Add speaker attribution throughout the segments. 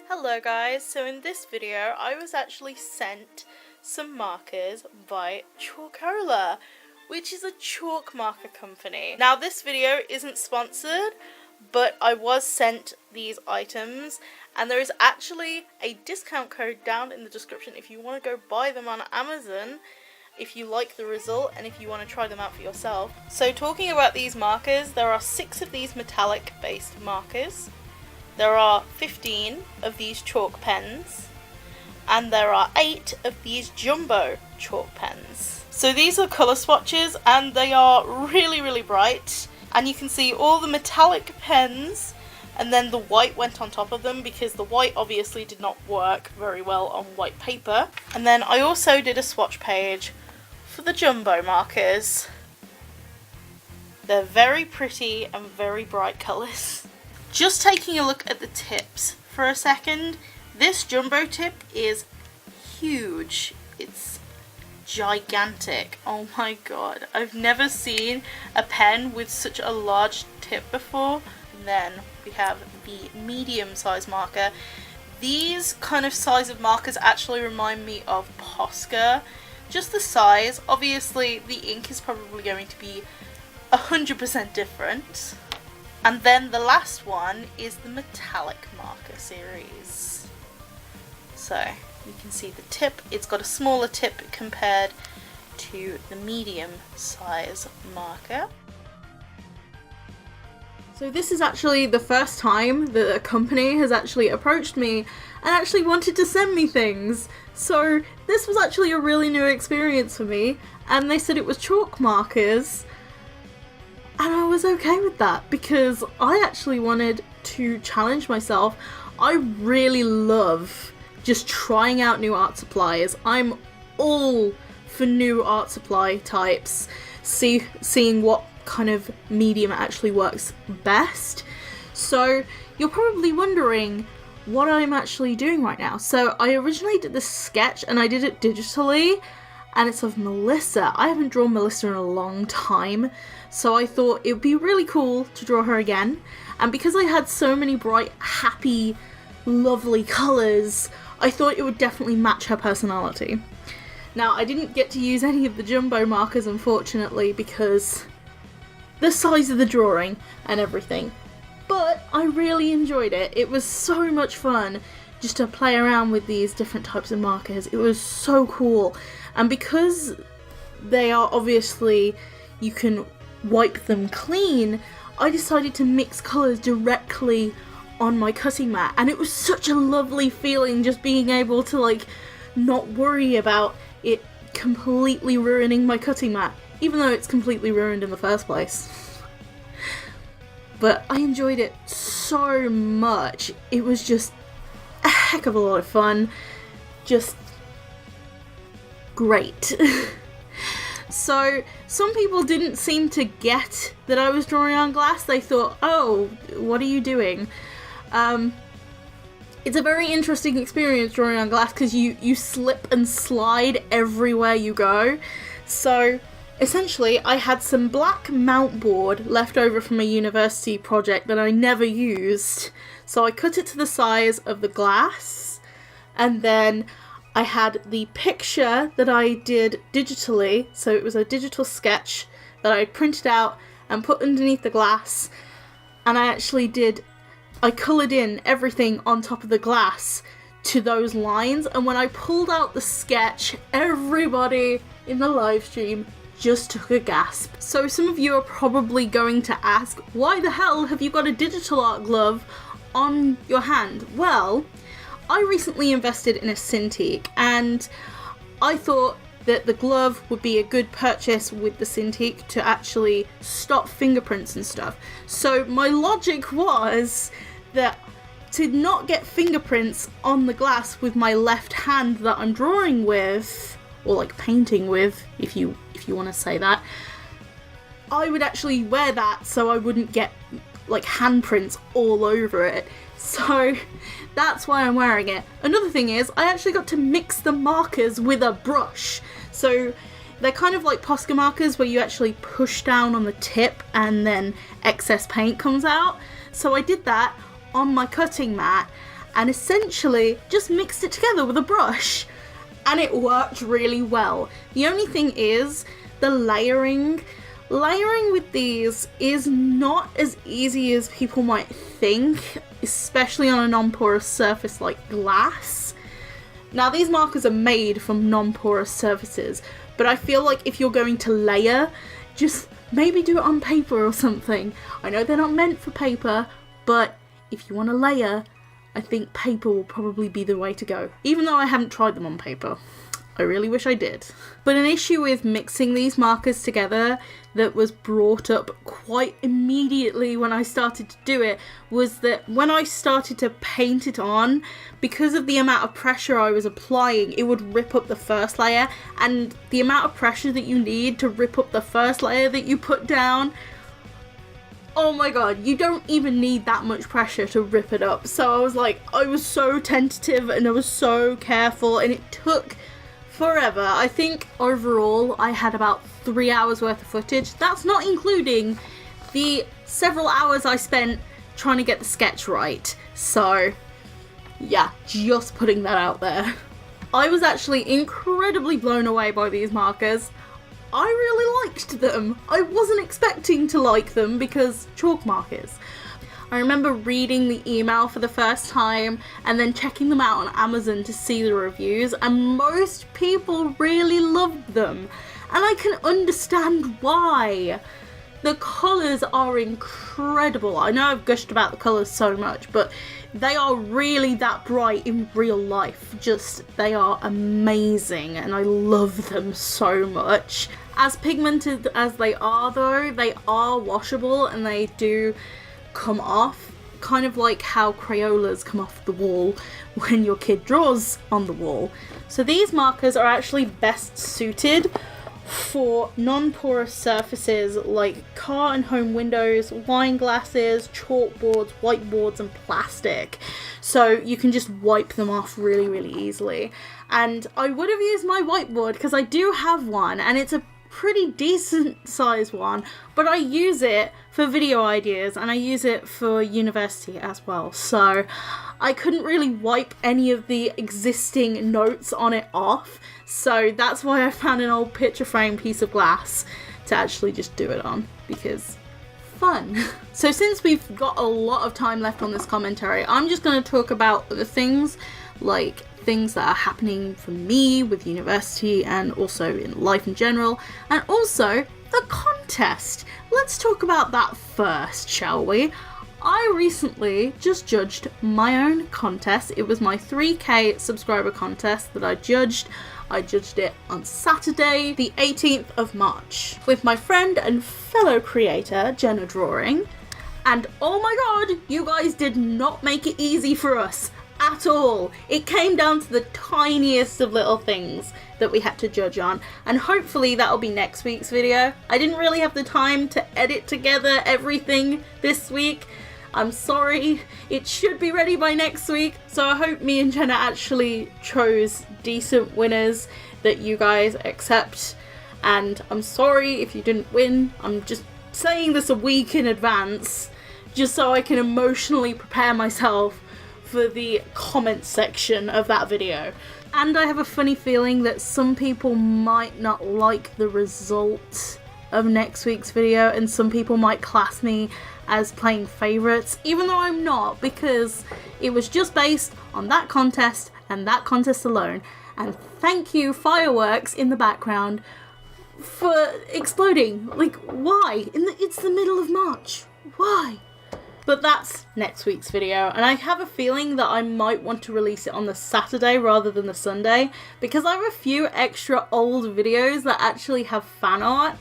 Speaker 1: Hello guys, so in this video I was actually sent some markers by Chalkola, which is a chalk marker company. Now this video isn't sponsored, but I was sent these items and there is actually a discount code down in the description if you want to go buy them on Amazon, if you like the result and if you want to try them out for yourself. So talking about these markers, there are 6 of these metallic based markers. There are 15 of these chalk pens, and there are 8 of these jumbo chalk pens. So these are colour swatches, and they are really bright. And you can see all the metallic pens, and then the white went on top of them because the white obviously did not work very well on white paper. And then I also did a swatch page for the jumbo markers. They're very pretty and very bright colours. Just taking a look at the tips for a second, this jumbo tip is huge. It's gigantic. Oh my god, I've never seen a pen with such a large tip before. And then we have the medium size marker. These kind of size of markers actually remind me of Posca. Just the size. Obviously the ink is probably going to be 100% different. And then the last one is the metallic marker series. So you can see the tip, it's got a smaller tip compared to the medium size marker. So this is actually the first time that a company has actually approached me and actually wanted to send me things. So this was actually a really new experience for me, and they said it was chalk markers. And I was okay with that because I actually wanted to challenge myself. I really love just trying out new art supplies. I'm all for new art supply types, seeing what kind of medium actually works best. So you're probably wondering what I'm actually doing right now. So I originally did this sketch and I did it digitally, and it's of Melissa. I haven't drawn Melissa in a long time, so I thought it would be really cool to draw her again. And because I had so many bright, happy, lovely colours, I thought it would definitely match her personality. Now, I didn't get to use any of the jumbo markers, unfortunately, because the size of the drawing and everything. But I really enjoyed it. It was so much fun just to play around with these different types of markers. It was so cool. And because they are obviously, you can wipe them clean, I decided to mix colours directly on my cutting mat. And it was such a lovely feeling just being able to like not worry about it completely ruining my cutting mat, even though it's completely ruined in the first place. But I enjoyed it so much. It was just a heck of a lot of fun. Just great. So some people didn't seem to get that I was drawing on glass. They thought, oh, what are you doing? It's a very interesting experience drawing on glass because you slip and slide everywhere you go. So essentially I had some black mount board left over from a university project that I never used. So I cut it to the size of the glass, and then I had the picture that I did digitally, so it was a digital sketch that I printed out and put underneath the glass, and I coloured in everything on top of the glass to those lines, and when I pulled out the sketch, everybody in the live stream just took a gasp. So some of you are probably going to ask, why the hell have you got a digital art glove on your hand? Well, I recently invested in a Cintiq, and I thought that the glove would be a good purchase with the Cintiq to actually stop fingerprints and stuff. So my logic was that to not get fingerprints on the glass with my left hand that I'm drawing with, or like painting with, if you want to say that, I would actually wear that so I wouldn't get like handprints all over it. So that's why I'm wearing it. Another thing is, I actually got to mix the markers with a brush. So they're kind of like Posca markers where you actually push down on the tip and then excess paint comes out. So I did that on my cutting mat, and essentially just mixed it together with a brush, and it worked really well. The only thing is the layering with these is not as easy as people might think, especially on a non-porous surface like glass. Now, these markers are made from non-porous surfaces, but I feel like if you're going to layer, just maybe do it on paper or something. I know they're not meant for paper, but if you want to layer, I think paper will probably be the way to go, even though I haven't tried them on paper. I really wish I did. But an issue with mixing these markers together that was brought up quite immediately when I started to do it was that when I started to paint it on, because of the amount of pressure I was applying, it would rip up the first layer, and the amount of pressure that you need to rip up the first layer that you put down, oh my god, you don't even need that much pressure to rip it up. So I was like, I was so tentative and I was so careful, and it took forever. I think overall I had about 3 hours worth of footage. That's not including the several hours I spent trying to get the sketch right. So yeah, just putting that out there. I was actually incredibly blown away by these markers. I really liked them. I wasn't expecting to like them because chalk markers. I remember reading the email for the first time and then checking them out on Amazon to see the reviews, and most people really loved them. And I can understand why. The colours are incredible. I know I've gushed about the colours so much, but they are really that bright in real life. Just, they are amazing and I love them so much. As pigmented as they are though, they are washable and they do come off, kind of like how Crayolas come off the wall when your kid draws on the wall. So these markers are actually best suited for non-porous surfaces like car and home windows, wine glasses, chalkboards, whiteboards and plastic. So you can just wipe them off really, really easily. And I would have used my whiteboard because I do have one and it's a pretty decent size one, but I use it for video ideas and I use it for university as well, so I couldn't really wipe any of the existing notes on it off, so that's why I found an old picture frame piece of glass to actually just do it on, because fun. So since we've got a lot of time left on this commentary, I'm just going to talk about the things, like things that are happening for me with university and also in life in general, and also the contest. Let's talk about that first, shall we? I recently just judged my own contest. It was my 3K subscriber contest that I judged. I judged it on Saturday, the 18th of March, with my friend and fellow creator, Jenna Drawing. And oh my god, you guys did not make it easy for us at all. It came down to the tiniest of little things that we had to judge on, and hopefully that'll be next week's video. I didn't really have the time to edit together everything this week. I'm sorry. It should be ready by next week, so I hope me and Jenna actually chose decent winners that you guys accept, and I'm sorry if you didn't win. I'm just saying this a week in advance just so I can emotionally prepare myself for the comment section of that video. And I have a funny feeling that some people might not like the result of next week's video, and some people might class me as playing favourites, even though I'm not, because it was just based on that contest and that contest alone. And thank you, fireworks in the background, for exploding. Like, why? It's the middle of March. Why? But that's next week's video, and I have a feeling that I might want to release it on the Saturday rather than the Sunday, because I have a few extra old videos that actually have fan art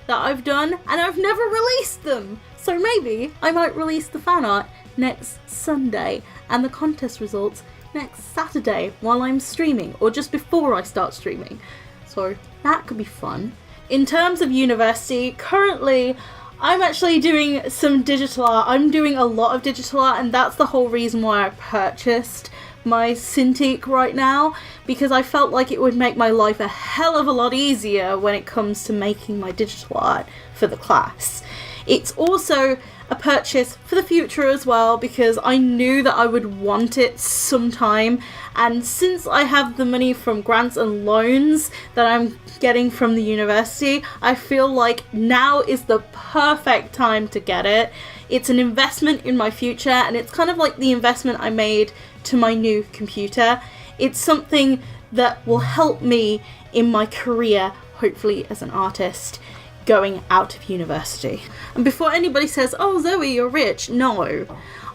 Speaker 1: that I've done, and I've never released them. So maybe I might release the fan art next Sunday and the contest results next Saturday while I'm streaming, or just before I start streaming. So that could be fun. In terms of university, currently I'm actually doing some digital art. I'm doing a lot of digital art, and that's the whole reason why I purchased my Cintiq right now, because I felt like it would make my life a hell of a lot easier when it comes to making my digital art for the class. It's also a purchase for the future as well, because I knew that I would want it sometime, and since I have the money from grants and loans that I'm getting from the university, I feel like now is the perfect time to get it. It's an investment in my future, and it's kind of like the investment I made to my new computer. It's something that will help me in my career, hopefully as an artist, going out of university. And before anybody says, oh Zoe, you're rich, no.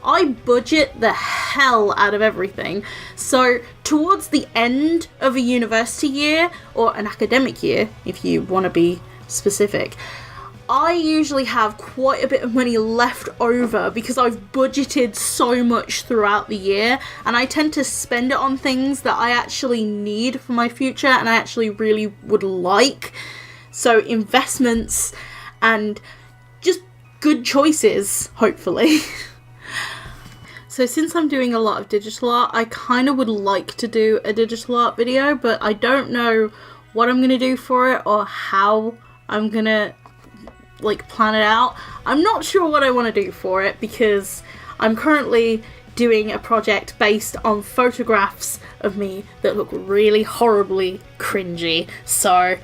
Speaker 1: I budget the hell out of everything. So towards the end of a university year, or an academic year, if you want to be specific, I usually have quite a bit of money left over because I've budgeted so much throughout the year, and I tend to spend it on things that I actually need for my future and I actually really would like. So investments and just good choices, hopefully. So since I'm doing a lot of digital art, I kind of would like to do a digital art video, but I don't know what I'm going to do for it or how I'm going to like plan it out. I'm not sure what I want to do for it because I'm currently doing a project based on photographs of me that look really horribly cringy. So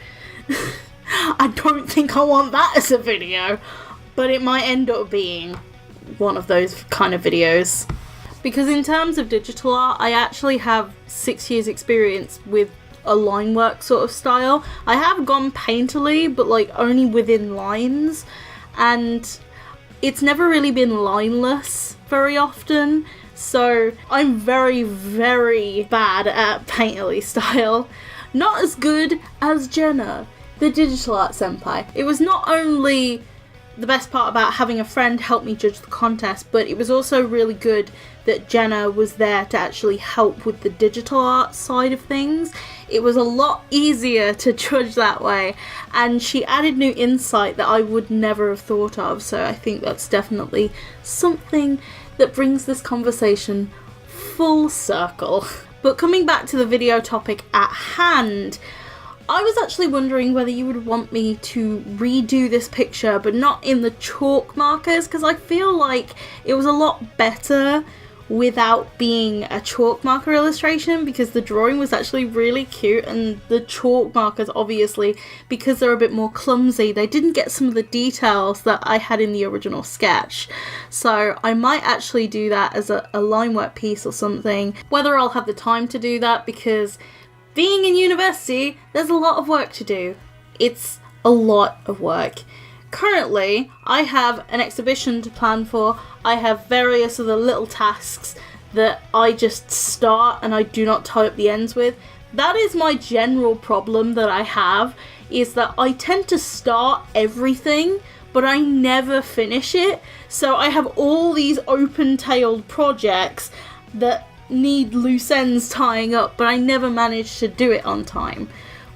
Speaker 1: I don't think I want that as a video, but it might end up being one of those kind of videos. Because in terms of digital art, I actually have 6 years experience with a line work sort of style. I have gone painterly, but like only within lines, and it's never really been lineless very often. So I'm very, very bad at painterly style. Not as good as Jenna, the digital art senpai. It was not only the best part about having a friend help me judge the contest, but it was also really good that Jenna was there to actually help with the digital art side of things. It was a lot easier to judge that way, and she added new insight that I would never have thought of, so I think that's definitely something that brings this conversation full circle. But coming back to the video topic at hand, I was actually wondering whether you would want me to redo this picture, but not in the chalk markers, because I feel like it was a lot better without being a chalk marker illustration, because the drawing was actually really cute, and the chalk markers, obviously, because they're a bit more clumsy, they didn't get some of the details that I had in the original sketch. So I might actually do that as a line work piece or something. Whether I'll have the time to do that, because being in university, there's a lot of work to do. It's a lot of work. Currently, I have an exhibition to plan for. I have various other little tasks that I just start and I do not tie up the ends with. That is my general problem that I have, is that I tend to start everything, but I never finish it. So I have all these open-tailed projects that need loose ends tying up, but I never manage to do it on time,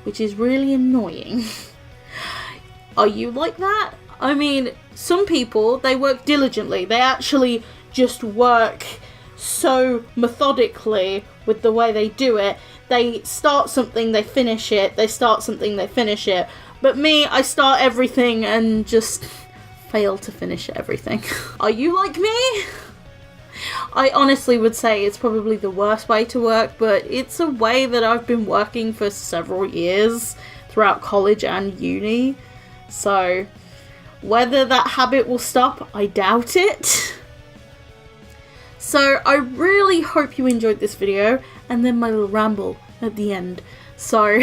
Speaker 1: which is really annoying. Are you like that? I mean, some people, they work diligently. They actually just work so methodically with the way they do it. They start something, they finish it. They start something, they finish it. But me, I start everything and just fail to finish everything. Are you like me? I honestly would say it's probably the worst way to work, but it's a way that I've been working for several years throughout college and uni. So whether that habit will stop, I doubt it. So I really hope you enjoyed this video, and then my little ramble at the end. So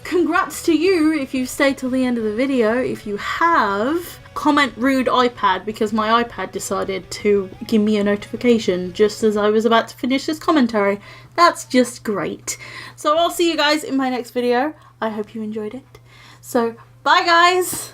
Speaker 1: congrats to you if you've stayed till the end of the video. If you have, comment rude iPad, because my iPad decided to give me a notification just as I was about to finish this commentary. That's just great. So I'll see you guys in my next video. I hope you enjoyed it. So bye guys!